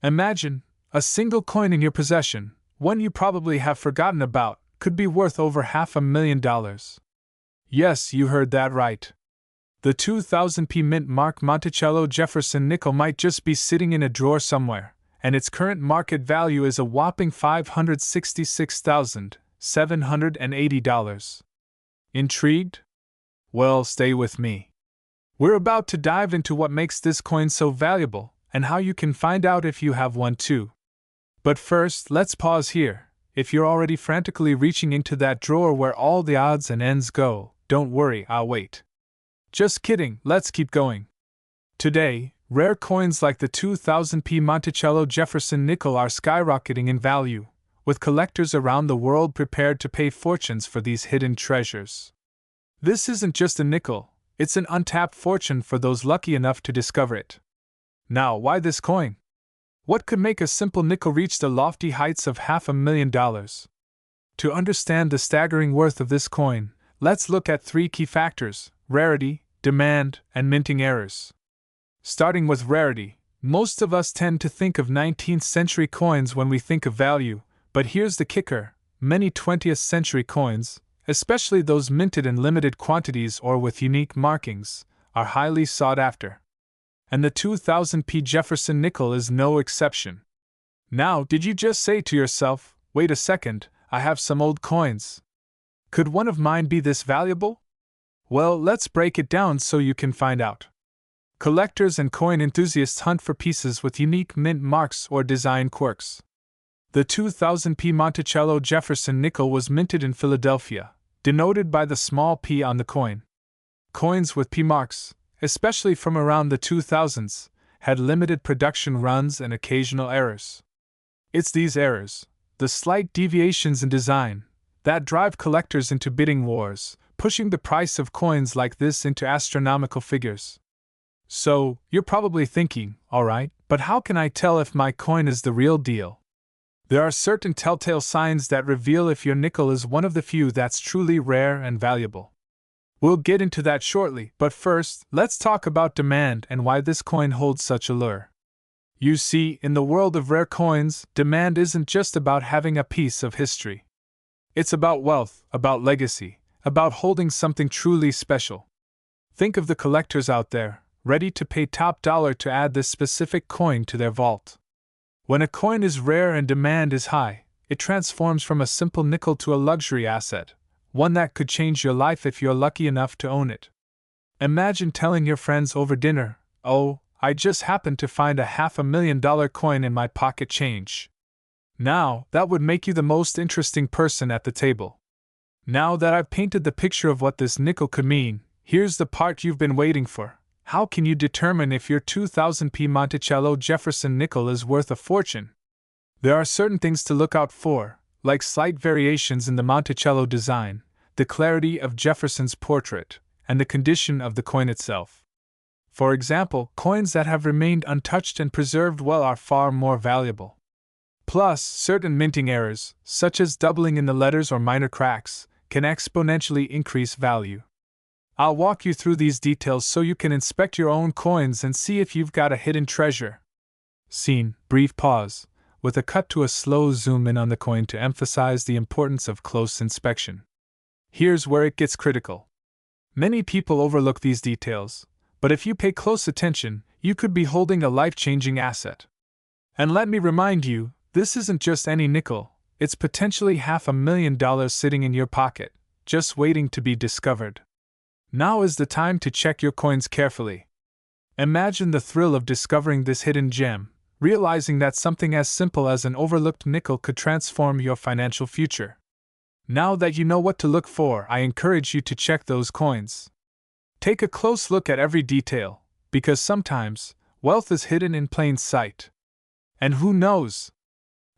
Imagine, a single coin in your possession, one you probably have forgotten about, could be worth over $500,000. Yes, you heard that right. The 2000p mint mark Monticello Jefferson nickel might just be sitting in a drawer somewhere, and its current market value is a whopping $566,780. Intrigued? Well, stay with me. We're about to dive into what makes this coin so valuable, and how you can find out if you have one too. But first, let's pause here. If you're already frantically reaching into that drawer where all the odds and ends go, don't worry, I'll wait. Just kidding, let's keep going. Today, rare coins like the 2000p Monticello Jefferson nickel are skyrocketing in value, with collectors around the world prepared to pay fortunes for these hidden treasures. This isn't just a nickel, it's an untapped fortune for those lucky enough to discover it. Now, why this coin? What could make a simple nickel reach the lofty heights of $500,000? To understand the staggering worth of this coin, let's look at three key factors: rarity, demand, and minting errors. Starting with rarity, most of us tend to think of 19th century coins when we think of value, but here's the kicker: many 20th century coins, especially those minted in limited quantities or with unique markings, are highly sought after. And the 2000p Jefferson nickel is no exception. Now, did you just say to yourself, wait a second, I have some old coins? Could one of mine be this valuable? Well, let's break it down so you can find out. Collectors and coin enthusiasts hunt for pieces with unique mint marks or design quirks. The 2000p Monticello Jefferson nickel was minted in Philadelphia, denoted by the small p on the coin. Coins with p marks, especially from around the 2000s, had limited production runs and occasional errors. It's these errors, the slight deviations in design, that drive collectors into bidding wars, pushing the price of coins like this into astronomical figures. So, you're probably thinking, alright, but how can I tell if my coin is the real deal? There are certain telltale signs that reveal if your nickel is one of the few that's truly rare and valuable. We'll get into that shortly, but first, let's talk about demand and why this coin holds such allure. You see, in the world of rare coins, demand isn't just about having a piece of history. It's about wealth, about legacy, about holding something truly special. Think of the collectors out there, ready to pay top dollar to add this specific coin to their vault. When a coin is rare and demand is high, it transforms from a simple nickel to a luxury asset, one that could change your life if you're lucky enough to own it. Imagine telling your friends over dinner, "Oh, I just happened to find a $500,000 coin in my pocket change." Now, that would make you the most interesting person at the table. Now that I've painted the picture of what this nickel could mean, here's the part you've been waiting for. How can you determine if your 2000p Monticello Jefferson nickel is worth a fortune? There are certain things to look out for, like slight variations in the Monticello design, the clarity of Jefferson's portrait, and the condition of the coin itself. For example, coins that have remained untouched and preserved well are far more valuable. Plus, certain minting errors, such as doubling in the letters or minor cracks, can exponentially increase value. I'll walk you through these details so you can inspect your own coins and see if you've got a hidden treasure. Scene, brief pause, with a cut to a slow zoom in on the coin to emphasize the importance of close inspection. Here's where it gets critical. Many people overlook these details, but if you pay close attention, you could be holding a life-changing asset. And let me remind you, this isn't just any nickel, it's potentially $500,000 sitting in your pocket, just waiting to be discovered. Now is the time to check your coins carefully. Imagine the thrill of discovering this hidden gem, realizing that something as simple as an overlooked nickel could transform your financial future. Now that you know what to look for, I encourage you to check those coins. Take a close look at every detail, because sometimes, wealth is hidden in plain sight. And who knows?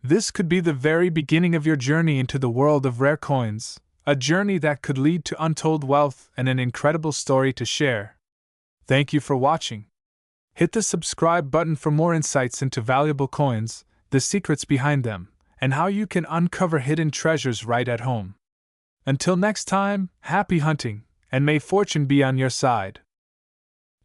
This could be the very beginning of your journey into the world of rare coins, a journey that could lead to untold wealth and an incredible story to share. Thank you for watching. Hit the subscribe button for more insights into valuable coins, the secrets behind them, and how you can uncover hidden treasures right at home. Until next time, happy hunting, and may fortune be on your side.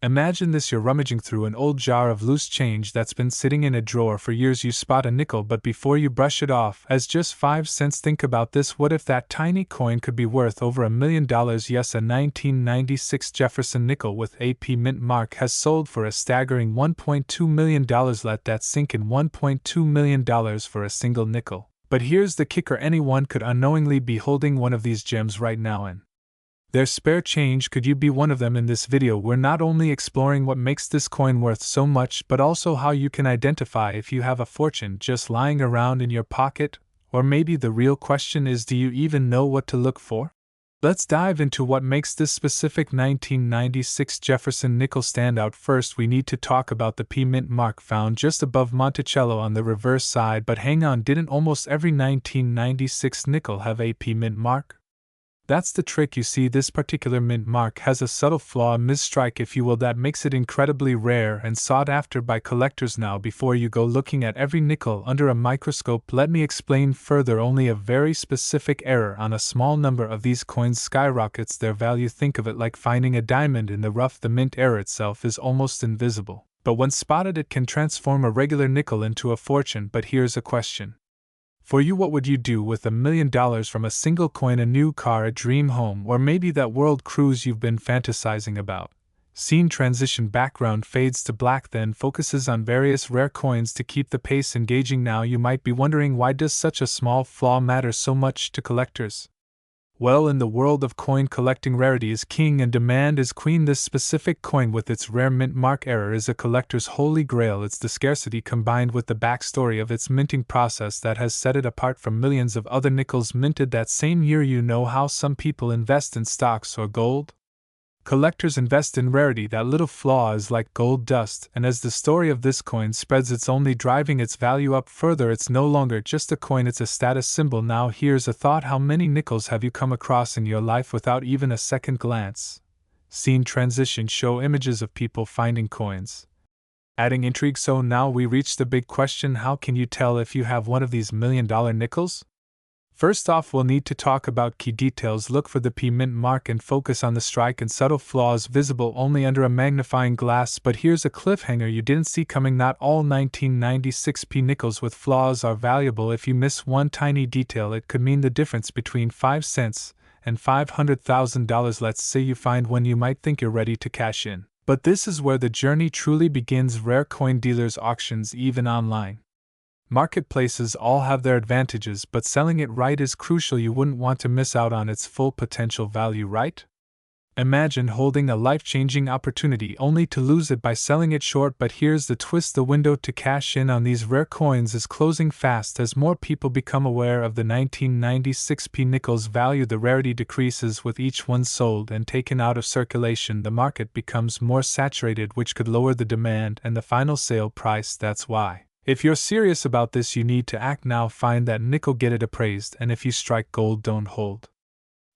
Imagine this: you're rummaging through an old jar of loose change that's been sitting in a drawer for years. You spot a nickel, but before you brush it off as just 5 cents, think about this. What if that tiny coin could be worth over $1 million? Yes, a 1996 Jefferson nickel with AP mint mark has sold for a staggering $1.2 million. Let that sink in. $1.2 million for a single nickel. But here's the kicker: anyone could unknowingly be holding one of these gems right now in their spare change. Could you be one of them? In this video, we're not only exploring what makes this coin worth so much, but also how you can identify if you have a fortune just lying around in your pocket. Or maybe the real question is, do you even know what to look for? Let's dive into what makes this specific 1996 Jefferson nickel stand out. First, we need to talk about the P mint mark found just above Monticello on the reverse side. But hang on, didn't almost every 1996 nickel have a P mint mark? That's the trick. You see, this particular mint mark has a subtle flaw, a misstrike if you will, that makes it incredibly rare and sought after by collectors. Now, before you go looking at every nickel under a microscope, let me explain further. Only a very specific error on a small number of these coins skyrockets their value. Think of it like finding a diamond in the rough. The mint error itself is almost invisible, but when spotted it can transform a regular nickel into a fortune. But here's a question for you: what would you do with $1 million from a single coin? A new car, a dream home, or maybe that world cruise you've been fantasizing about? Scene transition, background fades to black, then focuses on various rare coins to keep the pace engaging. Now you might be wondering, why does such a small flaw matter so much to collectors? Well, in the world of coin collecting, rarity is king and demand is queen. This specific coin with its rare mint mark error is a collector's holy grail. It's the scarcity combined with the backstory of its minting process that has set it apart from millions of other nickels minted that same year. You know how some people invest in stocks or gold? Collectors invest in rarity. That little flaw is like gold dust, and as the story of this coin spreads, it's only driving its value up further. It's no longer just a coin, it's a status symbol. Now here's a thought: how many nickels have you come across in your life without even a second glance? Scene transition, show images of people finding coins, adding intrigue. So now we reach the big question: how can you tell if you have one of these $1 million nickels? First off, we'll need to talk about key details. Look for the P mint mark and focus on the strike and subtle flaws visible only under a magnifying glass. But here's a cliffhanger you didn't see coming: not all 1996 P nickels with flaws are valuable. If you miss one tiny detail, it could mean the difference between 5 cents and $500,000. Let's say you find one, you might think you're ready to cash in. But this is where the journey truly begins. Rare coin dealers, auctions, even online marketplaces all have their advantages, but selling it right is crucial. You wouldn't want to miss out on its full potential value, right? Imagine holding a life-changing opportunity only to lose it by selling it short. But here's the twist: the window to cash in on these rare coins is closing fast. As more people become aware of the 1996 P nickel's value, the rarity decreases. With each one sold and taken out of circulation, the market becomes more saturated, which could lower the demand and the final sale price. That's why, if you're serious about this, you need to act now. Find that nickel, get it appraised, and if you strike gold, don't hold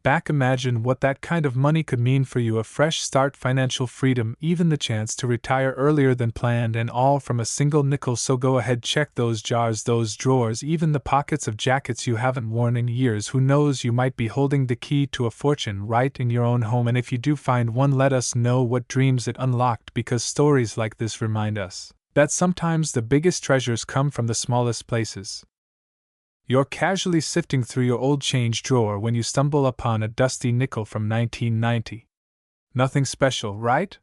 back. Imagine what that kind of money could mean for you: a fresh start, financial freedom, even the chance to retire earlier than planned, and all from a single nickel. So go ahead, check those jars, those drawers, even the pockets of jackets you haven't worn in years. Who knows, you might be holding the key to a fortune right in your own home. And if you do find one, let us know what dreams it unlocked, because stories like this remind us that sometimes the biggest treasures come from the smallest places. You're casually sifting through your old change drawer when you stumble upon a dusty nickel from 1990. Nothing special, right?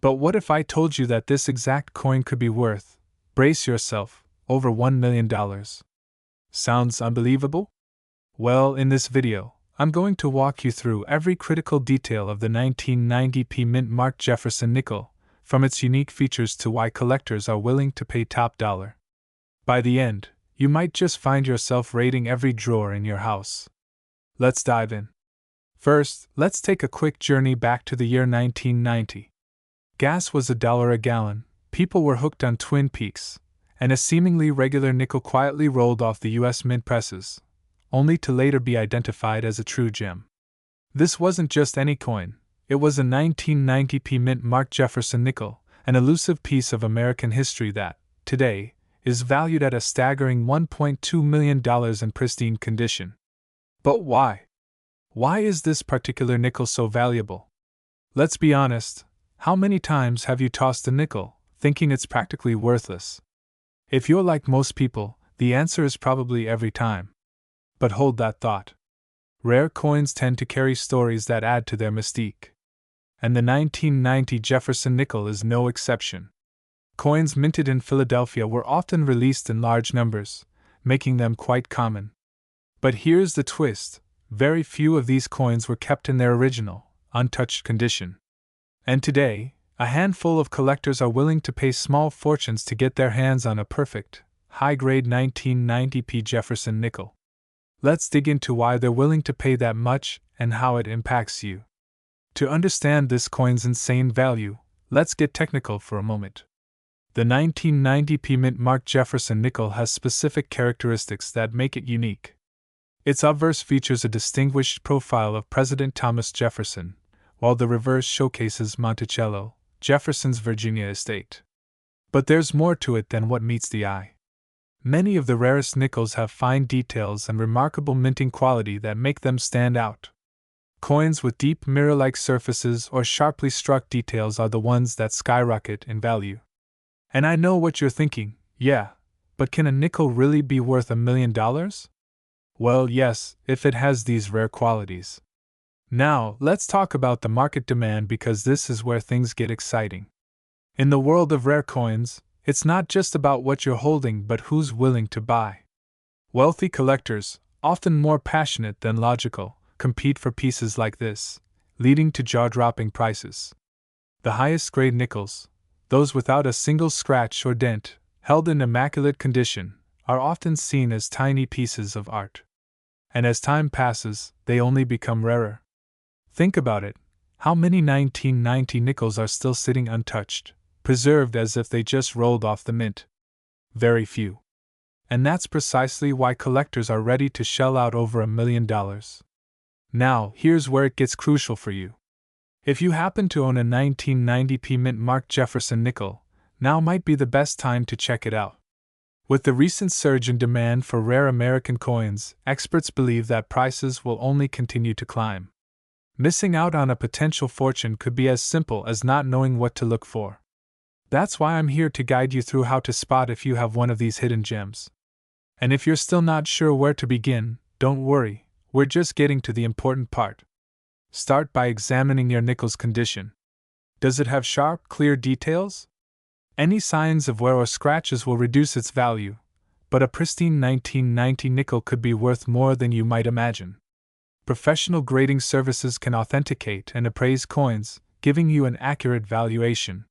But what if I told you that this exact coin could be worth, brace yourself, over $1 million? Sounds unbelievable? Well, in this video, I'm going to walk you through every critical detail of the 1990 P mint mark Jefferson nickel, from its unique features to why collectors are willing to pay top dollar. By the end, you might just find yourself raiding every drawer in your house. Let's dive in. First, let's take a quick journey back to the year 1990. Gas was $1 a gallon, people were hooked on Twin Peaks, and a seemingly regular nickel quietly rolled off the US mint presses, only to later be identified as a true gem. This wasn't just any coin. It was a 1990 P mint mark Jefferson nickel, an elusive piece of American history that, today, is valued at a staggering $1.2 million in pristine condition. But why? Why is this particular nickel so valuable? Let's be honest, How many times have you tossed a nickel, thinking it's practically worthless? If you're like most people, the answer is probably every time. But hold that thought. Rare coins tend to carry stories that add to their mystique. And the 1990 Jefferson nickel is no exception. Coins minted in Philadelphia were often released in large numbers, making them quite common. But here's the twist: very few of these coins were kept in their original, untouched condition. And today, a handful of collectors are willing to pay small fortunes to get their hands on a perfect, high-grade 1990p Jefferson nickel. Let's dig into why they're willing to pay that much and how it impacts you. To understand this coin's insane value, let's get technical for a moment. The 1990p mint-marked Jefferson nickel has specific characteristics that make it unique. Its obverse features a distinguished profile of President Thomas Jefferson, while the reverse showcases Monticello, Jefferson's Virginia estate. But there's more to it than what meets the eye. Many of the rarest nickels have fine details and remarkable minting quality that make them stand out. Coins with deep mirror-like surfaces or sharply struck details are the ones that skyrocket in value. And I know what you're thinking, yeah, but can a nickel really be worth $1 million? Well, yes, if it has these rare qualities. Now, let's talk about the market demand, because this is where things get exciting. In the world of rare coins, it's not just about what you're holding but who's willing to buy. Wealthy collectors, often more passionate than logical, compete for pieces like this, leading to jaw-dropping prices. The highest-grade nickels, those without a single scratch or dent, held in immaculate condition, are often seen as tiny pieces of art. And as time passes, they only become rarer. Think about it: how many 1990 nickels are still sitting untouched, preserved as if they just rolled off the mint? Very few. And that's precisely why collectors are ready to shell out over $1 million. Now, here's where it gets crucial for you. If you happen to own a 1990p mint-marked Jefferson nickel, now might be the best time to check it out. With the recent surge in demand for rare American coins, experts believe that prices will only continue to climb. Missing out on a potential fortune could be as simple as not knowing what to look for. That's why I'm here to guide you through how to spot if you have one of these hidden gems. And if you're still not sure where to begin, don't worry, we're just getting to the important part. Start by examining your nickel's condition. Does it have sharp, clear details? Any signs of wear or scratches will reduce its value, but a pristine 1990 nickel could be worth more than you might imagine. Professional grading services can authenticate and appraise coins, giving you an accurate valuation.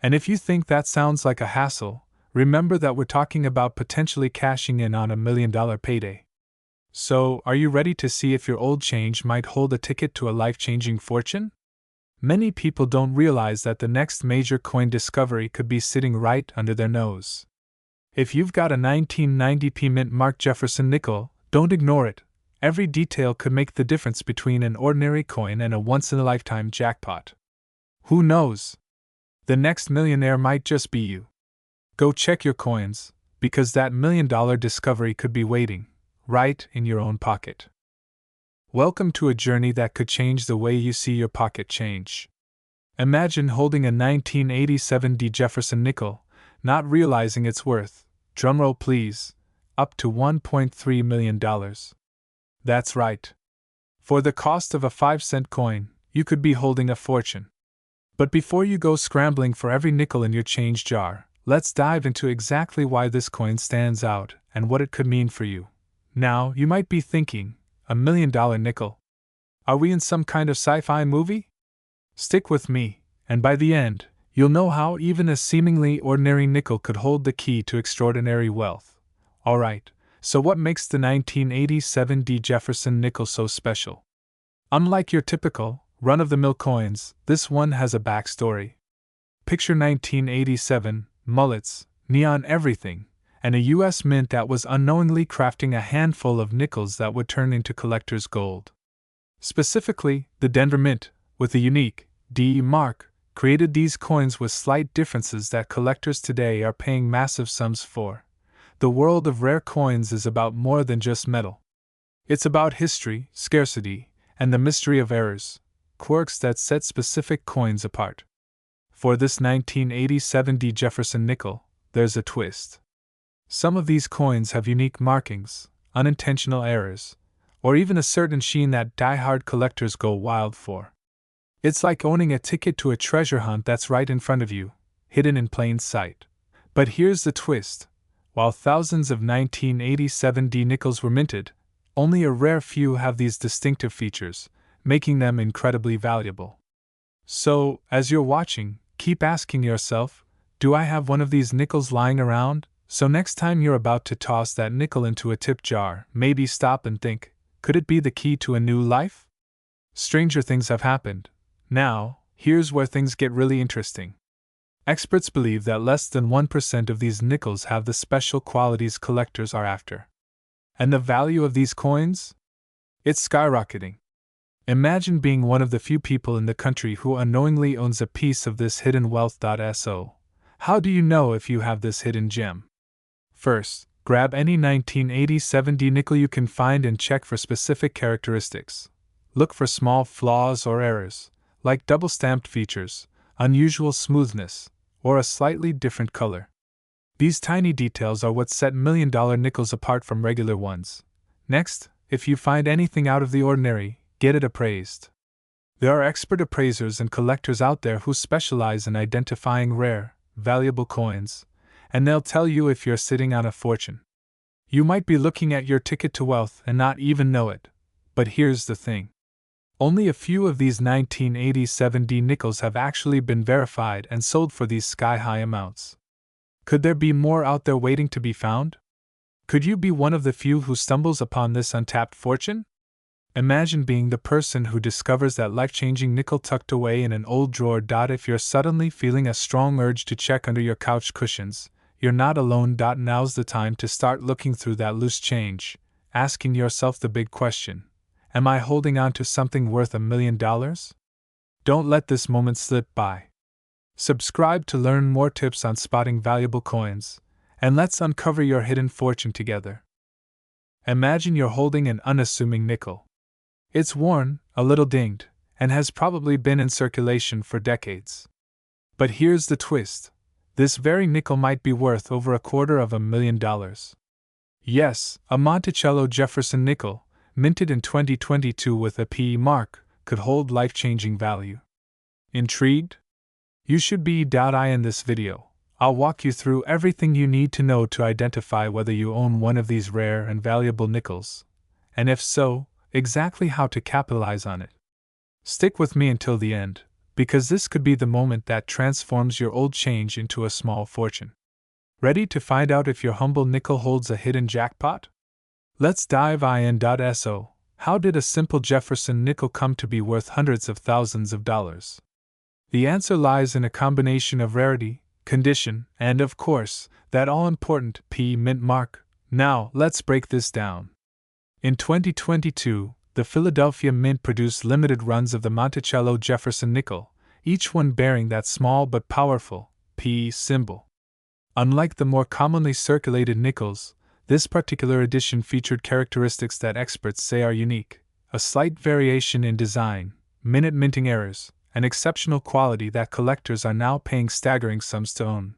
And if you think that sounds like a hassle, remember that we're talking about potentially cashing in on $1 million payday. So, are you ready to see if your old change might hold a ticket to a life-changing fortune? Many people don't realize that the next major coin discovery could be sitting right under their nose. If you've got a 1990p mint-marked Jefferson nickel, don't ignore it. Every detail could make the difference between an ordinary coin and a once-in-a-lifetime jackpot. Who knows? The next millionaire might just be you. Go check your coins, because that $1 million discovery could be waiting, right in your own pocket. Welcome to a journey that could change the way you see your pocket change. Imagine holding a 1987 D. Jefferson nickel, not realizing its worth, drumroll please, up to $1.3 million. That's right. For the cost of a 5-cent coin, you could be holding a fortune. But before you go scrambling for every nickel in your change jar, let's dive into exactly why this coin stands out and what it could mean for you. Now, you might be thinking, $1 million nickel? Are we in some kind of sci-fi movie? Stick with me, and by the end, you'll know how even a seemingly ordinary nickel could hold the key to extraordinary wealth. Alright, so what makes the 1987 D. Jefferson nickel so special? Unlike your typical, run-of-the-mill coins, this one has a backstory. Picture 1987, mullets, neon everything, and a U.S. mint that was unknowingly crafting a handful of nickels that would turn into collector's gold. Specifically, the Denver Mint, with the unique D mark, created these coins with slight differences that collectors today are paying massive sums for. The world of rare coins is about more than just metal. It's about history, scarcity, and the mystery of errors, quirks that set specific coins apart. for this 1987 D. Jefferson nickel, there's a twist. Some of these coins have unique markings, unintentional errors, or even a certain sheen that die-hard collectors go wild for. It's like owning a ticket to a treasure hunt that's right in front of you, hidden in plain sight. But here's the twist. While thousands of 1987 D nickels were minted, only a rare few have these distinctive features, making them incredibly valuable. So, as you're watching, keep asking yourself, do I have one of these nickels lying around? So next time you're about to toss that nickel into a tip jar, maybe stop and think, could it be the key to a new life? Stranger things have happened. Now, here's where things get really interesting. Experts believe that less than 1% of these nickels have the special qualities collectors are after. And the value of these coins? It's skyrocketing. Imagine being one of the few people in the country who unknowingly owns a piece of this hidden wealth. So, how do you know if you have this hidden gem? First, grab any 1987 D nickel you can find and check for specific characteristics. Look for small flaws or errors, like double-stamped features, unusual smoothness, or a slightly different color. These tiny details are what set million-dollar nickels apart from regular ones. Next, if you find anything out of the ordinary, get it appraised. There are expert appraisers and collectors out there who specialize in identifying rare, valuable coins, and they'll tell you if you're sitting on a fortune. You might be looking at your ticket to wealth and not even know it. But here's the thing. Only a few of these 1987 D nickels have actually been verified and sold for these sky-high amounts. Could there be more out there waiting to be found? Could you be one of the few who stumbles upon this untapped fortune? Imagine being the person who discovers that life-changing nickel tucked away in an old drawer. If you're suddenly feeling a strong urge to check under your couch cushions, you're not alone. Now's the time to start looking through that loose change, asking yourself the big question. Am I holding on to something worth $1 million? Don't let this moment slip by. Subscribe to learn more tips on spotting valuable coins, and let's uncover your hidden fortune together. Imagine you're holding an unassuming nickel. It's worn, a little dinged, and has probably been in circulation for decades. But here's the twist. This very nickel might be worth over $250,000. Yes, a Monticello Jefferson nickel, minted in 2022 with a PE mark, could hold life-changing value. Intrigued? You should be. In this video, I'll walk you through everything you need to know to identify whether you own one of these rare and valuable nickels, and if so, exactly how to capitalize on it. Stick with me until the end, because this could be the moment that transforms your old change into a small fortune. Ready to find out if your humble nickel holds a hidden jackpot? Let's dive in. So, how did a simple Jefferson nickel come to be worth hundreds of thousands of dollars? The answer lies in a combination of rarity, condition, and of course, that all-important PE mint mark. Now, let's break this down. In 2022, the Philadelphia Mint produced limited runs of the Monticello Jefferson nickel, each one bearing that small but powerful PE symbol. Unlike the more commonly circulated nickels, this particular edition featured characteristics that experts say are unique: a slight variation in design, minute minting errors, and exceptional quality that collectors are now paying staggering sums to own.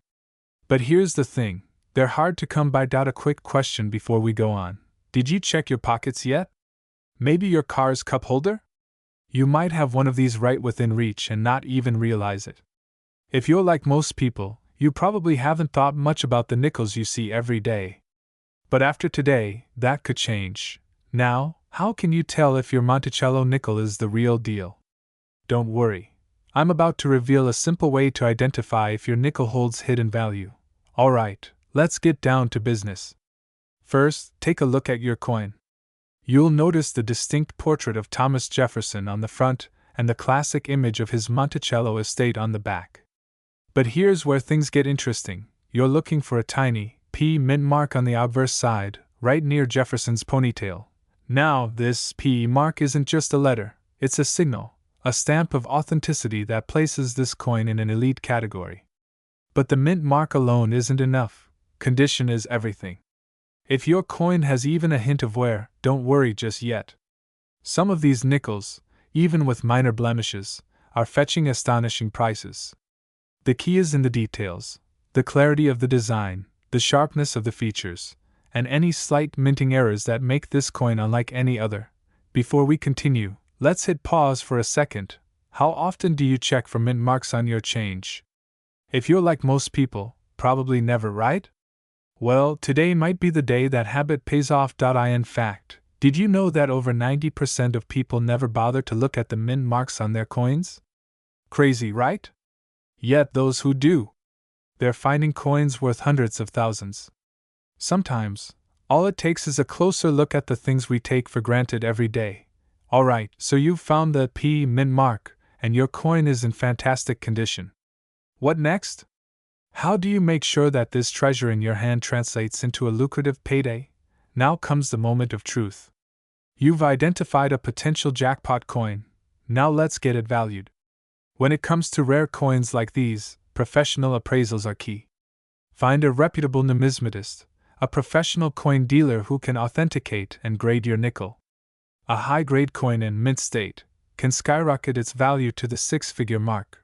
But here's the thing, they're hard to come by. A quick question before we go on. Did you check your pockets yet? Maybe your car's cup holder? You might have one of these right within reach and not even realize it. If you're like most people, you probably haven't thought much about the nickels you see every day. But after today, that could change. Now, how can you tell if your Monticello nickel is the real deal? Don't worry. I'm about to reveal a simple way to identify if your nickel holds hidden value. Alright, let's get down to business. First, take a look at your coin. You'll notice the distinct portrait of Thomas Jefferson on the front and the classic image of his Monticello estate on the back. But here's where things get interesting. You're looking for a tiny P mint mark on the obverse side, right near Jefferson's ponytail. Now, this P mark isn't just a letter, it's a signal, a stamp of authenticity that places this coin in an elite category. But the mint mark alone isn't enough. Condition is everything. If your coin has even a hint of wear, don't worry just yet. Some of these nickels, even with minor blemishes, are fetching astonishing prices. The key is in the details, the clarity of the design, the sharpness of the features, and any slight minting errors that make this coin unlike any other. Before we continue, let's hit pause for a second. How often do you check for mint marks on your change? If you're like most people, probably never, right? Well, today might be the day that habit pays off. In fact, did you know that over 90% of people never bother to look at the mint marks on their coins? Crazy, right? Yet those who do, they're finding coins worth hundreds of thousands. Sometimes, all it takes is a closer look at the things we take for granted every day. Alright, so you've found the P mint mark, and your coin is in fantastic condition. What next? How do you make sure that this treasure in your hand translates into a lucrative payday? Now comes the moment of truth. You've identified a potential jackpot coin. Now let's get it valued. When it comes to rare coins like these, professional appraisals are key. Find a reputable numismatist, a professional coin dealer who can authenticate and grade your nickel. A high-grade coin in mint state can skyrocket its value to the six-figure mark.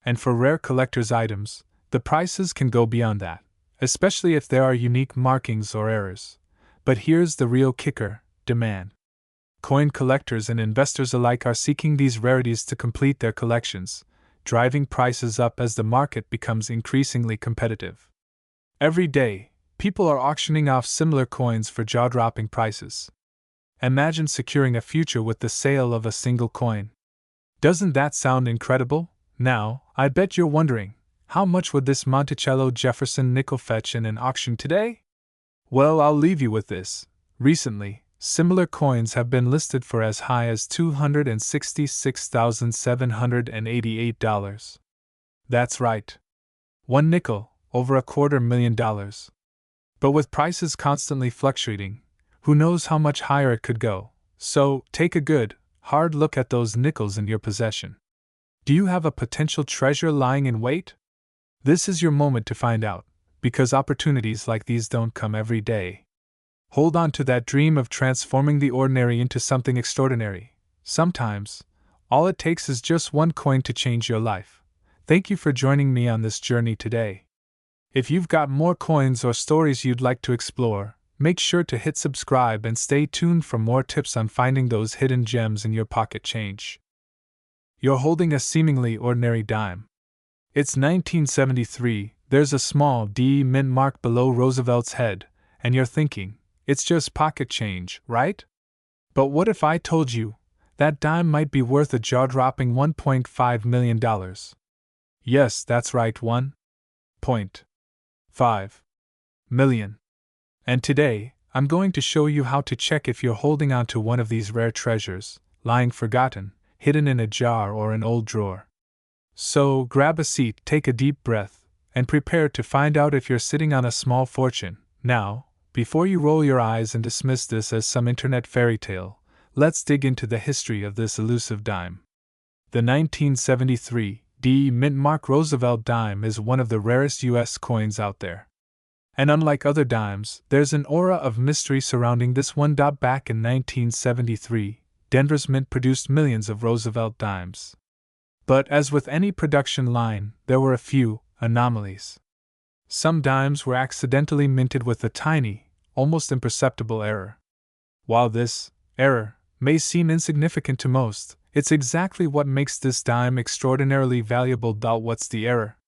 And for rare collector's items, the prices can go beyond that, especially if there are unique markings or errors. But here's the real kicker: demand. Coin collectors and investors alike are seeking these rarities to complete their collections, driving prices up as the market becomes increasingly competitive. Every day, people are auctioning off similar coins for jaw-dropping prices. Imagine securing a future with the sale of a single coin. Doesn't that sound incredible? Now, I bet you're wondering, how much would this Monticello Jefferson nickel fetch in an auction today? Well, I'll leave you with this. Recently, similar coins have been listed for as high as $266,788. That's right. One nickel, over $250,000. But with prices constantly fluctuating, who knows how much higher it could go. So, take a good, hard look at those nickels in your possession. Do you have a potential treasure lying in wait? This is your moment to find out, because opportunities like these don't come every day. Hold on to that dream of transforming the ordinary into something extraordinary. Sometimes, all it takes is just one coin to change your life. Thank you for joining me on this journey today. If you've got more coins or stories you'd like to explore, make sure to hit subscribe and stay tuned for more tips on finding those hidden gems in your pocket change. You're holding a seemingly ordinary dime. It's 1973, there's a small D mint mark below Roosevelt's head, and you're thinking, it's just pocket change, right? But what if I told you that dime might be worth a jaw-dropping $1.5 million? Yes, that's right, $1.5 million. And today, I'm going to show you how to check if you're holding on to one of these rare treasures, lying forgotten, hidden in a jar or an old drawer. So, grab a seat, take a deep breath, and prepare to find out if you're sitting on a small fortune. Now, before you roll your eyes and dismiss this as some internet fairy tale, let's dig into the history of this elusive dime. The 1973 D mint mark Roosevelt dime is one of the rarest U.S. coins out there. And unlike other dimes, there's an aura of mystery surrounding this one. Back in 1973, Denver's Mint produced millions of Roosevelt dimes. But as with any production line, there were a few anomalies. Some dimes were accidentally minted with a tiny, almost imperceptible error. While this error may seem insignificant to most, it's exactly what makes this dime extraordinarily valuable. What's the error?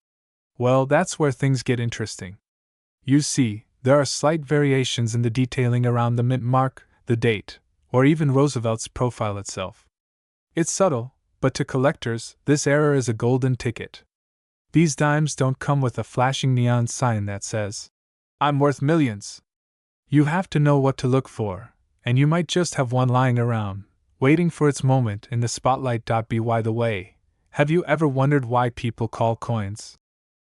Well, that's where things get interesting. You see, there are slight variations in the detailing around the mint mark, the date, or even Roosevelt's profile itself. It's subtle, but to collectors, this error is a golden ticket. These dimes don't come with a flashing neon sign that says, "I'm worth millions." You have to know what to look for, and you might just have one lying around, waiting for its moment in the spotlight. By the way, have you ever wondered why people call coins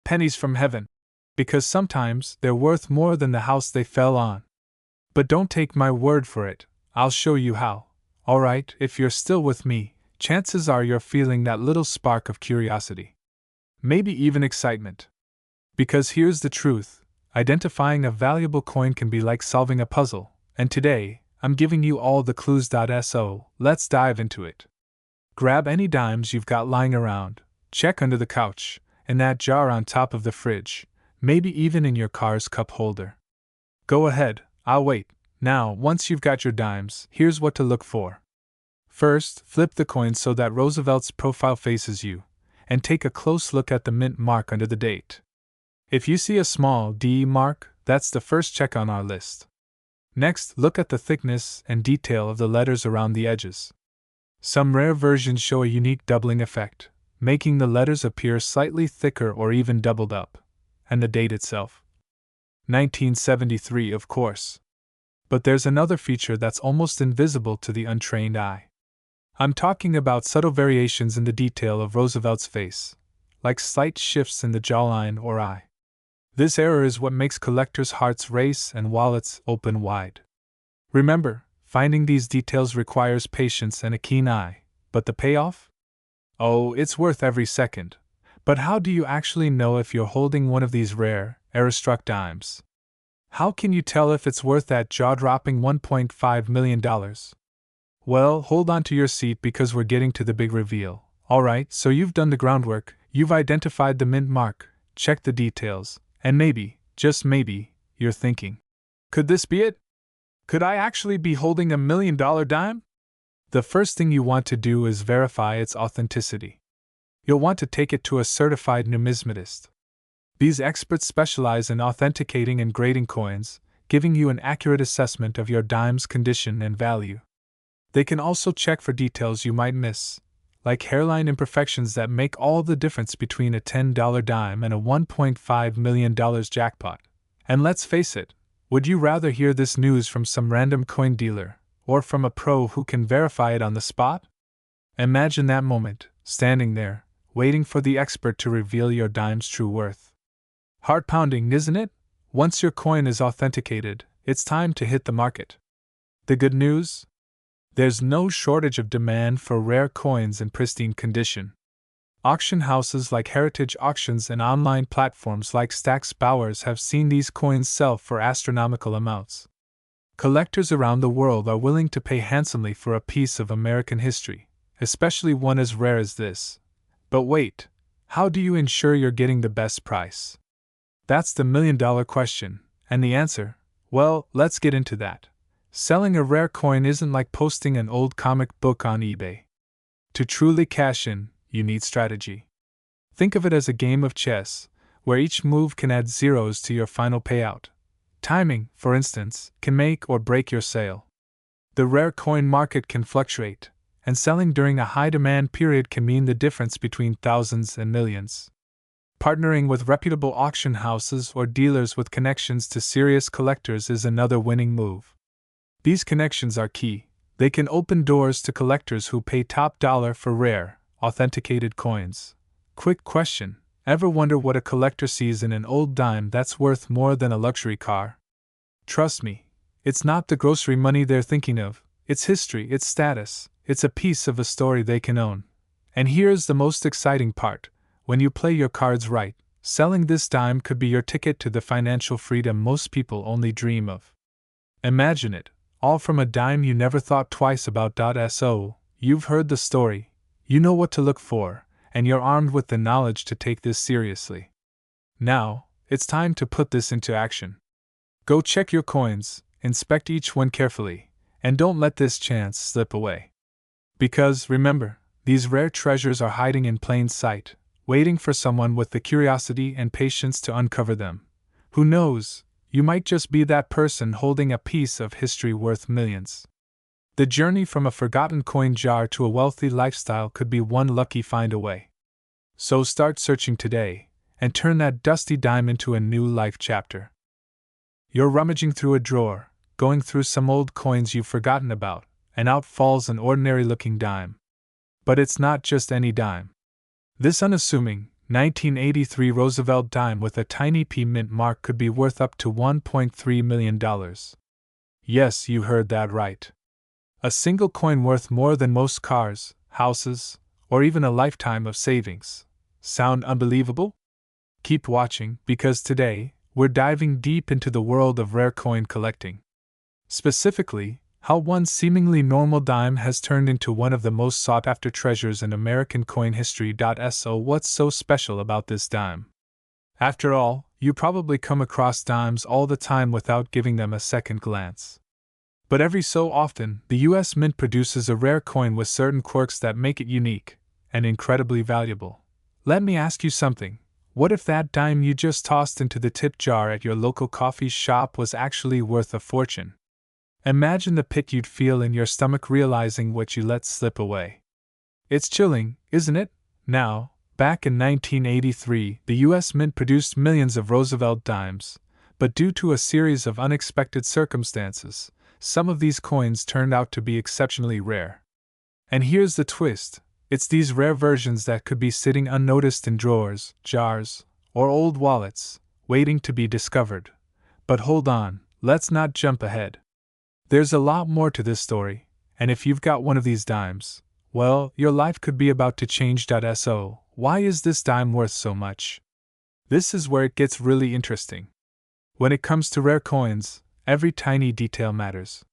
pennies from heaven? Because sometimes they're worth more than the house they fell on. But don't take my word for it, I'll show you how. Alright, if you're still with me, chances are you're feeling that little spark of curiosity. Maybe even excitement. Because here's the truth, identifying a valuable coin can be like solving a puzzle, and today, I'm giving you all the clues. So, let's dive into it. Grab any dimes you've got lying around, check under the couch, in that jar on top of the fridge, maybe even in your car's cup holder. Go ahead, I'll wait. Now, once you've got your dimes, here's what to look for. First, flip the coin so that Roosevelt's profile faces you, and take a close look at the mint mark under the date. If you see a small D mark, that's the first check on our list. Next, look at the thickness and detail of the letters around the edges. Some rare versions show a unique doubling effect, making the letters appear slightly thicker or even doubled up. And the date itself. 1973, of course. But there's another feature that's almost invisible to the untrained eye. I'm talking about subtle variations in the detail of Roosevelt's face, like slight shifts in the jawline or eye. This error is what makes collectors' hearts race and wallets open wide. Remember, finding these details requires patience and a keen eye, but the payoff? Oh, it's worth every second. But how do you actually know if you're holding one of these rare, error-struck dimes? How can you tell if it's worth that jaw-dropping $1.5 million? Well, hold on to your seat because we're getting to the big reveal. Alright, so you've done the groundwork, you've identified the mint mark, checked the details, and maybe, just maybe, you're thinking, could this be it? Could I actually be holding $1 million dime? The first thing you want to do is verify its authenticity. You'll want to take it to a certified numismatist. These experts specialize in authenticating and grading coins, giving you an accurate assessment of your dime's condition and value. They can also check for details you might miss, like hairline imperfections that make all the difference between a $10 dime and a $1.5 million jackpot. And let's face it, would you rather hear this news from some random coin dealer, or from a pro who can verify it on the spot? Imagine that moment, standing there, waiting for the expert to reveal your dime's true worth. Heart-pounding, isn't it? Once your coin is authenticated, it's time to hit the market. The good news? There's no shortage of demand for rare coins in pristine condition. Auction houses like Heritage Auctions and online platforms like Stack's Bowers have seen these coins sell for astronomical amounts. Collectors around the world are willing to pay handsomely for a piece of American history, especially one as rare as this. But wait, how do you ensure you're getting the best price? That's the million-dollar question, and the answer, well, let's get into that. Selling a rare coin isn't like posting an old comic book on eBay. To truly cash in, you need strategy. Think of it as a game of chess, where each move can add zeros to your final payout. Timing, for instance, can make or break your sale. The rare coin market can fluctuate, and selling during a high-demand period can mean the difference between thousands and millions. Partnering with reputable auction houses or dealers with connections to serious collectors is another winning move. These connections are key. They can open doors to collectors who pay top dollar for rare, authenticated coins. Quick question: ever wonder what a collector sees in an old dime that's worth more than a luxury car? Trust me, it's not the grocery money they're thinking of. It's history, it's status, it's a piece of a story they can own. And here's the most exciting part: when you play your cards right, selling this dime could be your ticket to the financial freedom most people only dream of. Imagine it, all from a dime you never thought twice about. So, you've heard the story, you know what to look for, and you're armed with the knowledge to take this seriously. Now, it's time to put this into action. Go check your coins, inspect each one carefully, and don't let this chance slip away. Because, remember, these rare treasures are hiding in plain sight, waiting for someone with the curiosity and patience to uncover them. Who knows, you might just be that person holding a piece of history worth millions. The journey from a forgotten coin jar to a wealthy lifestyle could be one lucky find away. So start searching today, and turn that dusty dime into a new life chapter. You're rummaging through a drawer, going through some old coins you've forgotten about, and out falls an ordinary-looking dime. But it's not just any dime. This unassuming, 1983 Roosevelt dime with a tiny P mint mark could be worth up to $1.3 million. Yes, you heard that right. A single coin worth more than most cars, houses, or even a lifetime of savings. Sound unbelievable? Keep watching, because today, we're diving deep into the world of rare coin collecting. Specifically, How one seemingly normal dime has turned into one of the most sought-after treasures in American coin history. So what's so special about this dime? After all, you probably come across dimes all the time without giving them a second glance. But every so often, the US Mint produces a rare coin with certain quirks that make it unique and incredibly valuable. Let me ask you something. What if that dime you just tossed into the tip jar at your local coffee shop was actually worth a fortune? Imagine the pit you'd feel in your stomach realizing what you let slip away. It's chilling, isn't it? Now, back in 1983, the US Mint produced millions of Roosevelt dimes, but due to a series of unexpected circumstances, some of these coins turned out to be exceptionally rare. And here's the twist. It's these rare versions that could be sitting unnoticed in drawers, jars, or old wallets, waiting to be discovered. But hold on, let's not jump ahead. There's a lot more to this story, and if you've got one of these dimes, well, your life could be about to change. So, why is this dime worth so much? This is where it gets really interesting. When it comes to rare coins, every tiny detail matters.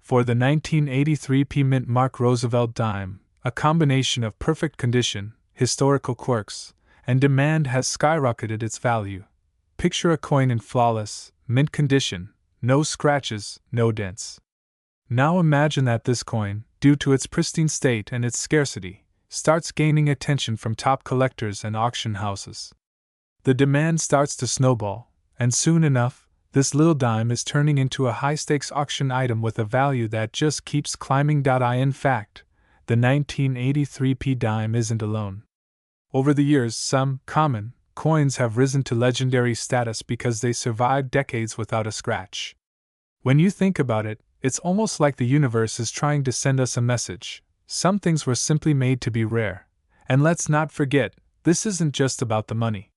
For the 1983 P Mint Mark Roosevelt dime, a combination of perfect condition, historical quirks, and demand has skyrocketed its value. Picture a coin in flawless, mint condition, no scratches, no dents. Now imagine that this coin, due to its pristine state and its scarcity, starts gaining attention from top collectors and auction houses. The demand starts to snowball, and soon enough, this little dime is turning into a high-stakes auction item with a value that just keeps climbing. In fact, the 1983 P dime isn't alone. Over the years, some common coins have risen to legendary status because they survived decades without a scratch. When you think about it, it's almost like the universe is trying to send us a message. Some things were simply made to be rare. And let's not forget, this isn't just about the money.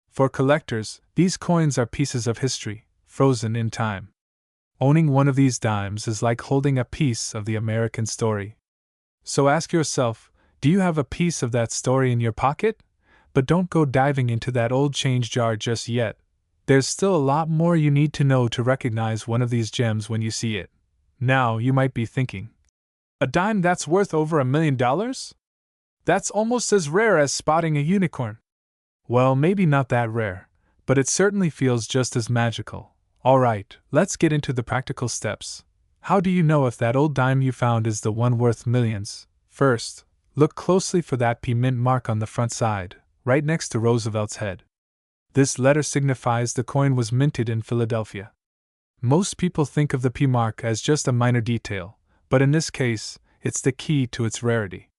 For collectors, these coins are pieces of history, frozen in time. Owning one of these dimes is like holding a piece of the American story. So ask yourself, do you have a piece of that story in your pocket? But don't go diving into that old change jar just yet. There's still a lot more you need to know to recognize one of these gems when you see it. Now you might be thinking, a dime that's worth over $1 million? That's almost as rare as spotting a unicorn. Well, maybe not that rare, but it certainly feels just as magical. Alright, let's get into the practical steps. How do you know if that old dime you found is the one worth millions? First, look closely for that P Mint mark on the front side, right next to Roosevelt's head. This letter signifies the coin was minted in Philadelphia. Most people think of the P mark as just a minor detail, but in this case, it's the key to its rarity.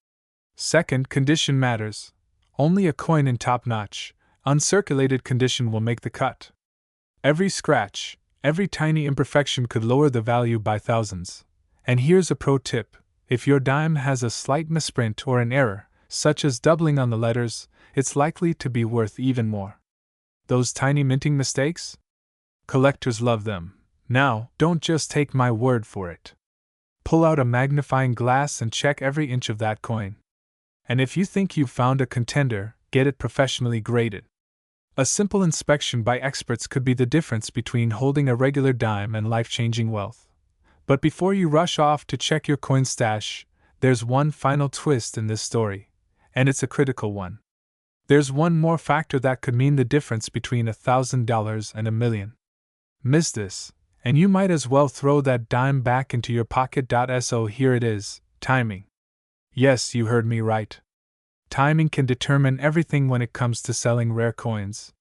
Second, condition matters. Only a coin in top-notch, uncirculated condition will make the cut. Every scratch, every tiny imperfection could lower the value by thousands. And here's a pro tip. If your dime has a slight misprint or an error, such as doubling on the letters, it's likely to be worth even more. Those tiny minting mistakes? Collectors love them. Now, don't just take my word for it. Pull out a magnifying glass and check every inch of that coin. And if you think you've found a contender, get it professionally graded. A simple inspection by experts could be the difference between holding a regular dime and life-changing wealth. But before you rush off to check your coin stash, there's one final twist in this story, and it's a critical one. There's one more factor that could mean the difference between $1,000 and $1 million. Miss this, and you might as well throw that dime back into your pocket. So here it is, timing. Yes, you heard me right. Timing can determine everything when it comes to selling rare coins.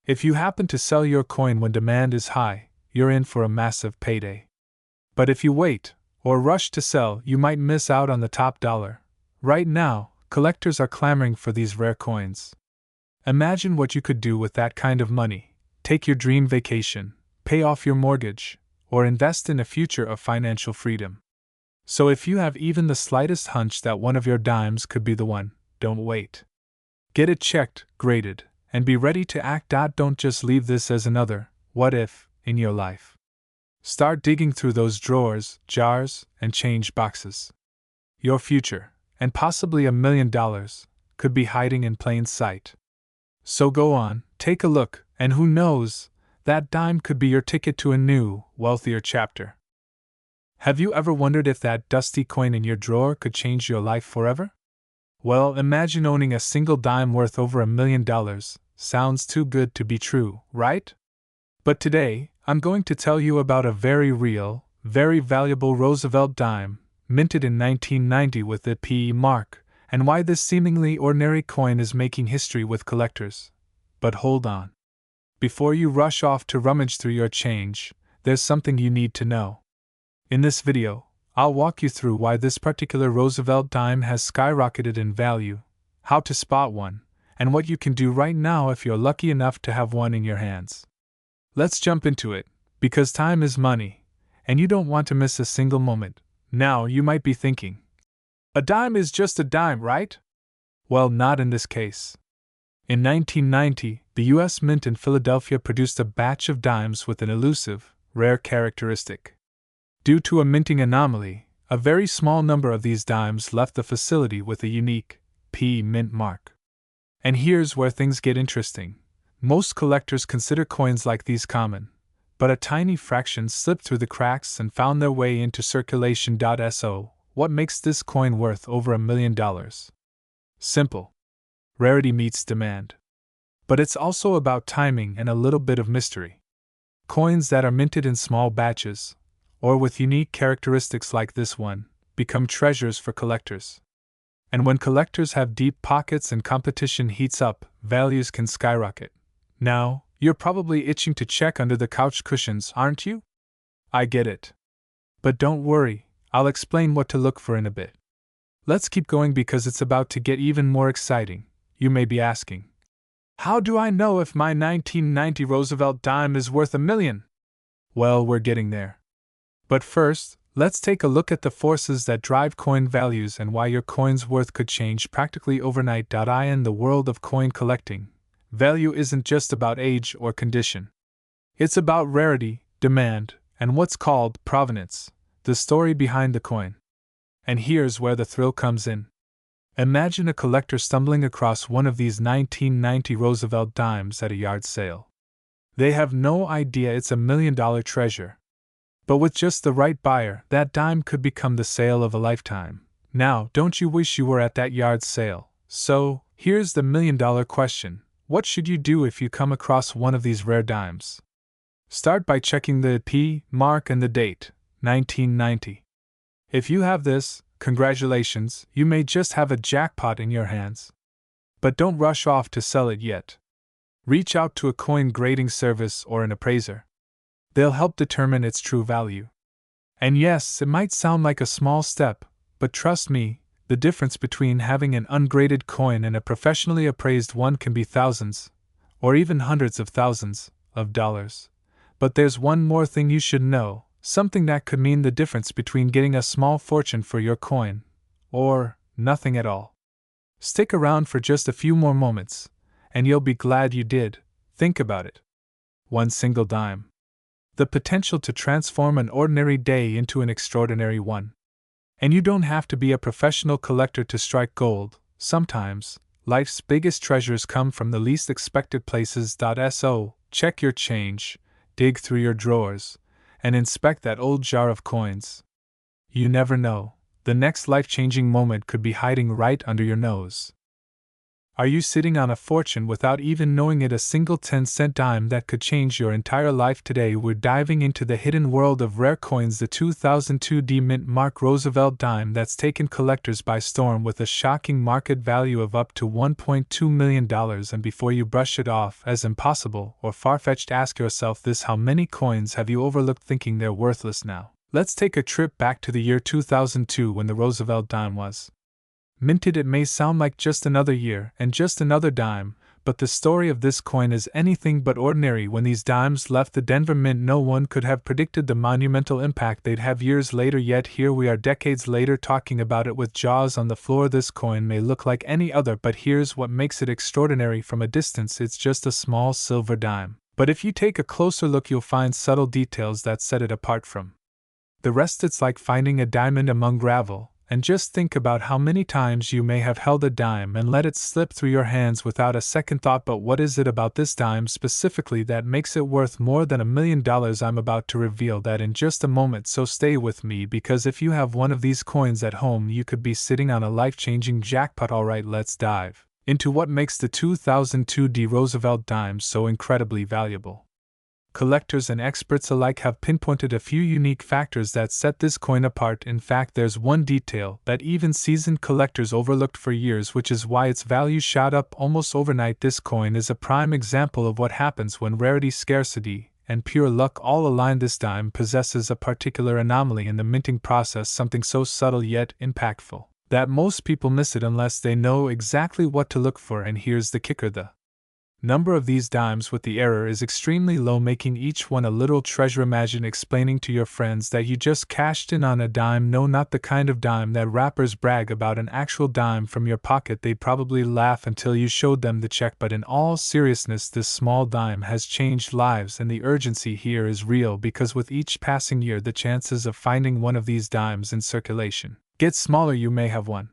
If you happen to sell your coin when demand is high, you're in for a massive payday. But if you wait, or rush to sell, you might miss out on the top dollar. Right now, collectors are clamoring for these rare coins. Imagine what you could do with that kind of money. Take your dream vacation, pay off your mortgage, or invest in a future of financial freedom. So if you have even the slightest hunch that one of your dimes could be the one, don't wait. Get it checked, graded, and be ready to act. Don't just leave this as another what if in your life. Start digging through those drawers, jars, and change boxes. Your future, and possibly $1 million, could be hiding in plain sight. So go on, take a look, and who knows, that dime could be your ticket to a new, wealthier chapter. Have you ever wondered if that dusty coin in your drawer could change your life forever? Well, imagine owning a single dime worth over $1 million. Sounds too good to be true, right? But today, I'm going to tell you about a very real, very valuable Roosevelt dime, minted in 1990 with the PE mark, and why this seemingly ordinary coin is making history with collectors. But hold on. Before you rush off to rummage through your change, there's something you need to know. In this video, I'll walk you through why this particular Roosevelt dime has skyrocketed in value, how to spot one, and what you can do right now if you're lucky enough to have one in your hands. Let's jump into it, because time is money, and you don't want to miss a single moment. Now, you might be thinking, a dime is just a dime, right? Well, not in this case. In 1990, the U.S. Mint in Philadelphia produced a batch of dimes with an elusive, rare characteristic. Due to a minting anomaly, a very small number of these dimes left the facility with a unique P mint mark. And here's where things get interesting. Most collectors consider coins like these common, but a tiny fraction slipped through the cracks and found their way into circulation. So, what makes this coin worth over $1 million? Simple. Rarity meets demand. But it's also about timing and a little bit of mystery. Coins that are minted in small batches, or with unique characteristics like this one, become treasures for collectors. And when collectors have deep pockets and competition heats up, values can skyrocket. Now, you're probably itching to check under the couch cushions, aren't you? I get it. But don't worry, I'll explain what to look for in a bit. Let's keep going because it's about to get even more exciting. You may be asking, how do I know if my 1990 Roosevelt dime is worth $1 million? Well, we're getting there. But first, let's take a look at the forces that drive coin values and why your coin's worth could change practically overnight. In the world of coin collecting, value isn't just about age or condition. It's about rarity, demand, and what's called provenance, the story behind the coin. And here's where the thrill comes in. Imagine a collector stumbling across one of these 1990 Roosevelt dimes at a yard sale. They have no idea it's $1 million treasure. But with just the right buyer, that dime could become the sale of a lifetime. Now, don't you wish you were at that yard sale? So, here's the $1 million question. What should you do if you come across one of these rare dimes? Start by checking the P mark and the date, 1990. If you have this, congratulations, you may just have a jackpot in your hands. But don't rush off to sell it yet. Reach out to a coin grading service or an appraiser. They'll help determine its true value. And yes, it might sound like a small step, but trust me, the difference between having an ungraded coin and a professionally appraised one can be thousands, or even hundreds of thousands, of dollars. But there's one more thing you should know. Something that could mean the difference between getting a small fortune for your coin, or nothing at all. Stick around for just a few more moments, and you'll be glad you did. Think about it. One single dime. The potential to transform an ordinary day into an extraordinary one. And you don't have to be a professional collector to strike gold. Sometimes, life's biggest treasures come from the least expected places. So, check your change, dig through your drawers, and inspect that old jar of coins. You never know, the next life-changing moment could be hiding right under your nose. Are you sitting on a fortune without even knowing it? A single 10-cent dime that could change your entire life? Today we're diving into the hidden world of rare coins, the 2002 D Mint Mark Roosevelt dime that's taken collectors by storm with a shocking market value of up to $1.2 million. And before you brush it off as impossible or far-fetched, ask yourself this: how many coins have you overlooked thinking they're worthless now? Let's take a trip back to the year 2002 when the Roosevelt dime was minted. It may sound like just another year and just another dime, but the story of this coin is anything but ordinary. When these dimes left the Denver Mint, no one could have predicted the monumental impact they'd have years later, yet here we are decades later talking about it with jaws on the floor. This coin may look like any other, but here's what makes it extraordinary. From a distance, it's just a small silver dime. But if you take a closer look, you'll find subtle details that set it apart from the rest. It's like finding a diamond among gravel, and just think about how many times you may have held a dime and let it slip through your hands without a second thought. But what is it about this dime specifically that makes it worth more than $1 million? I'm about to reveal that in just a moment, so stay with me, because if you have one of these coins at home, you could be sitting on a life-changing jackpot. Alright, let's dive into what makes the 2002 D. Roosevelt dime so incredibly valuable. Collectors and experts alike have pinpointed a few unique factors that set this coin apart. In fact, there's one detail that even seasoned collectors overlooked for years, which is why its value shot up almost overnight. This coin is a prime example of what happens when rarity, scarcity, and pure luck all align. This dime possesses a particular anomaly in the minting process, something so subtle yet impactful that most people miss it unless they know exactly what to look for. And here's the kicker: the number of these dimes with the error is extremely low, making each one a little treasure. Imagine explaining to your friends that you just cashed in on a dime. No, not the kind of dime that rappers brag about, an actual dime from your pocket. They'd probably laugh until you showed them the check. But in all seriousness, this small dime has changed lives, and the urgency here is real, because with each passing year the chances of finding one of these dimes in circulation gets smaller. You may have one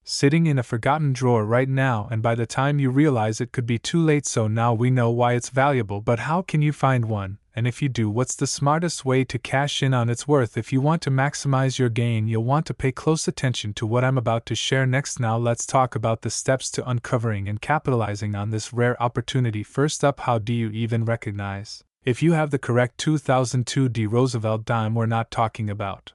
sitting in a forgotten drawer right now, and by the time you realize it could be too late. So now we know why it's valuable, but how can you find one? And if you do, what's the smartest way to cash in on its worth? If you want to maximize your gain, you'll want to pay close attention to what I'm about to share next. Now let's talk about the steps to uncovering and capitalizing on this rare opportunity. First up, how do you even recognize if you have the correct 2002 D. Roosevelt dime? We're not talking about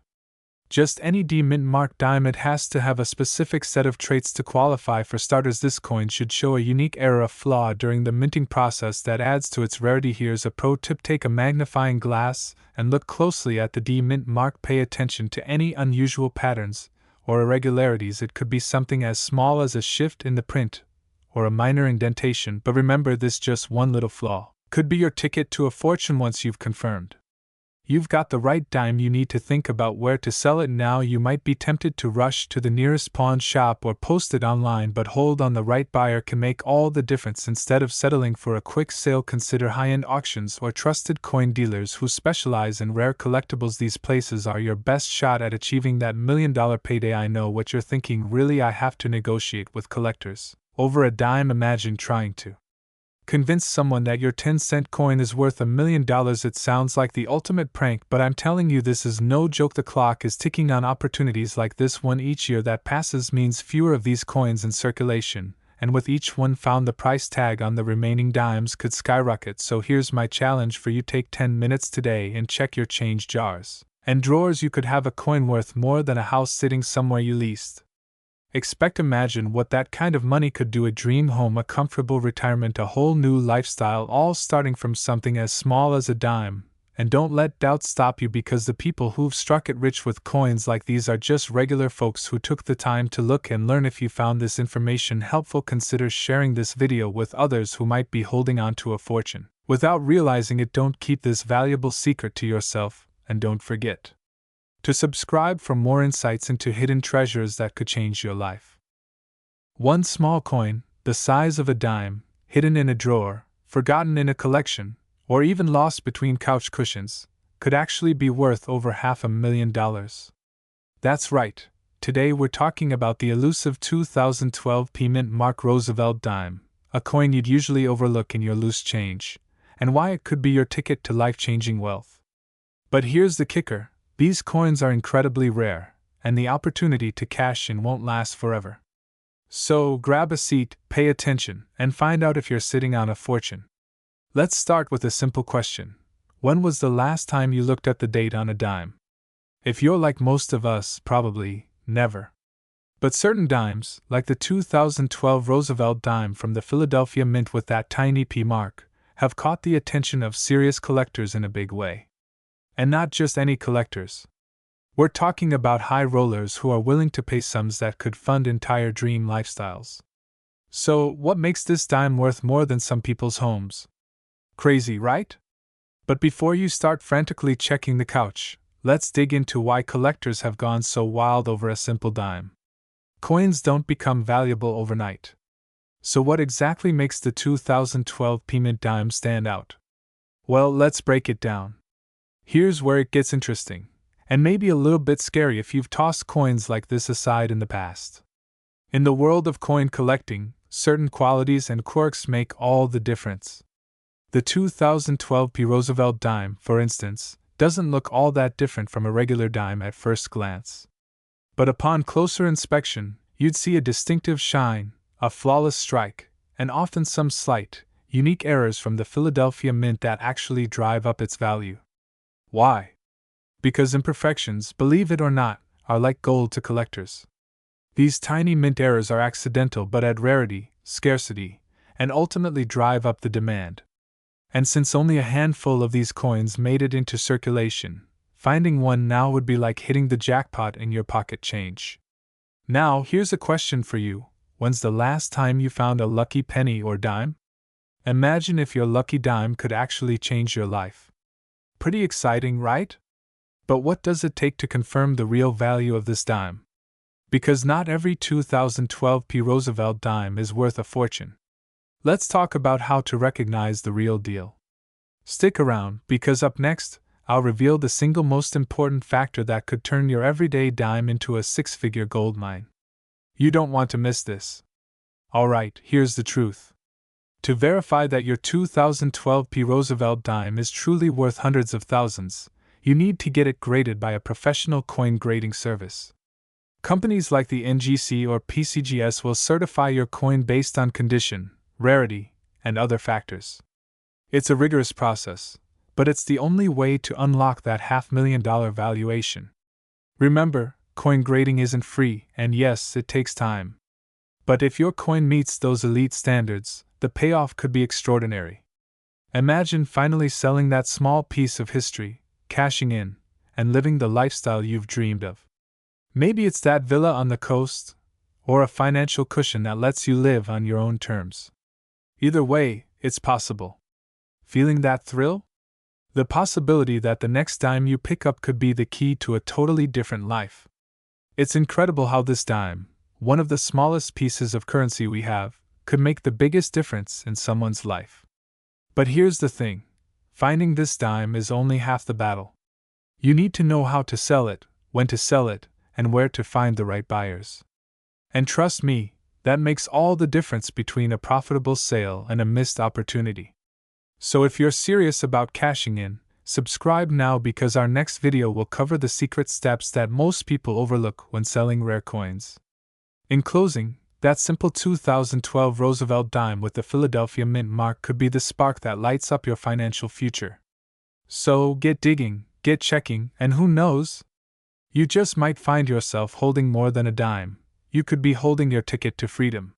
just any D mint mark dime. It has to have a specific set of traits to qualify. For starters, this coin should show a unique error, a flaw during the minting process that adds to its rarity. Here's a pro tip: take a magnifying glass and look closely at the D mint mark. Pay attention to any unusual patterns or irregularities. It could be something as small as a shift in the print or a minor indentation, but remember, this just one little flaw could be your ticket to a fortune. Once you've confirmed you've got the right dime, you need to think about where to sell it. Now, you might be tempted to rush to the nearest pawn shop or post it online, but hold on, the right buyer can make all the difference. Instead of settling for a quick sale, consider high-end auctions or trusted coin dealers who specialize in rare collectibles. These places are your best shot at achieving that $1 million payday. I know what you're thinking: really, I have to negotiate with collectors over a dime? Imagine trying to convince someone that your 10-cent coin is worth $1 million. It sounds like the ultimate prank, but I'm telling you, this is no joke. The clock is ticking on opportunities like this one. Each year that passes means fewer of these coins in circulation, and with each one found, the price tag on the remaining dimes could skyrocket. So here's my challenge for you: take 10 minutes today and check your change jars and drawers. You could have a coin worth more than a house sitting somewhere you least expect. Imagine what that kind of money could do: a dream home, a comfortable retirement, a whole new lifestyle, all starting from something as small as a dime. And don't let doubt stop you, because the people who've struck it rich with coins like these are just regular folks who took the time to look and learn. If you found this information helpful, consider sharing this video with others who might be holding on to a fortune without realizing it. Don't keep this valuable secret to yourself, and don't forget to subscribe for more insights into hidden treasures that could change your life. One small coin, the size of a dime, hidden in a drawer, forgotten in a collection, or even lost between couch cushions, could actually be worth over $500,000. That's right, today we're talking about the elusive 2012 P mint mark Roosevelt dime, a coin you'd usually overlook in your loose change, and why it could be your ticket to life-changing wealth. But here's the kicker: these coins are incredibly rare, and the opportunity to cash in won't last forever. So grab a seat, pay attention, and find out if you're sitting on a fortune. Let's start with a simple question: when was the last time you looked at the date on a dime? If you're like most of us, probably never. But certain dimes, like the 2012 Roosevelt dime from the Philadelphia Mint with that tiny P mark, have caught the attention of serious collectors in a big way. And not just any collectors. We're talking about high rollers who are willing to pay sums that could fund entire dream lifestyles. So, what makes this dime worth more than some people's homes? Crazy, right? But before you start frantically checking the couch, let's dig into why collectors have gone so wild over a simple dime. Coins don't become valuable overnight. So what exactly makes the 2012 P mint dime stand out? Well, let's break it down. Here's where it gets interesting. and maybe a little bit scary if you've tossed coins like this aside in the past. In the world of coin collecting, certain qualities and quirks make all the difference. The 2012 P. Roosevelt dime, for instance, doesn't look all that different from a regular dime at first glance. But upon closer inspection, you'd see a distinctive shine, a flawless strike, and often some slight, unique errors from the Philadelphia Mint that actually drive up its value. Why? Because imperfections, believe it or not, are like gold to collectors. These tiny mint errors are accidental but add rarity, scarcity, and ultimately drive up the demand. And since only a handful of these coins made it into circulation, finding one now would be like hitting the jackpot in your pocket change. Now, here's a question for you. When's the last time you found a lucky penny or dime? Imagine if your lucky dime could actually change your life. Pretty exciting, right? But what does it take to confirm the real value of this dime? Because not every 2012 P. Roosevelt dime is worth a fortune. Let's talk about how to recognize the real deal. Stick around, because up next, I'll reveal the single most important factor that could turn your everyday dime into a six-figure gold mine. You don't want to miss this. Alright, here's the truth. To verify that your 2012 P. Roosevelt dime is truly worth hundreds of thousands, you need to get it graded by a professional coin grading service. Companies like the NGC or PCGS will certify your coin based on condition, rarity, and other factors. It's a rigorous process, but it's the only way to unlock that $500,000 valuation. Remember, coin grading isn't free, and yes, it takes time. But if your coin meets those elite standards, the payoff could be extraordinary. Imagine finally selling that small piece of history, cashing in, and living the lifestyle you've dreamed of. Maybe it's that villa on the coast, or a financial cushion that lets you live on your own terms. Either way, it's possible. Feeling that thrill? The possibility that the next dime you pick up could be the key to a totally different life. It's incredible how this dime, one of the smallest pieces of currency we have, could make the biggest difference in someone's life. But here's the thing. Finding this dime is only half the battle. You need to know how to sell it, when to sell it, and where to find the right buyers. And trust me, that makes all the difference between a profitable sale and a missed opportunity. So if you're serious about cashing in, subscribe now because our next video will cover the secret steps that most people overlook when selling rare coins. In closing, that simple 2012 Roosevelt dime with the Philadelphia Mint mark could be the spark that lights up your financial future. So get digging, get checking, and who knows? You just might find yourself holding more than a dime. You could be holding your ticket to freedom.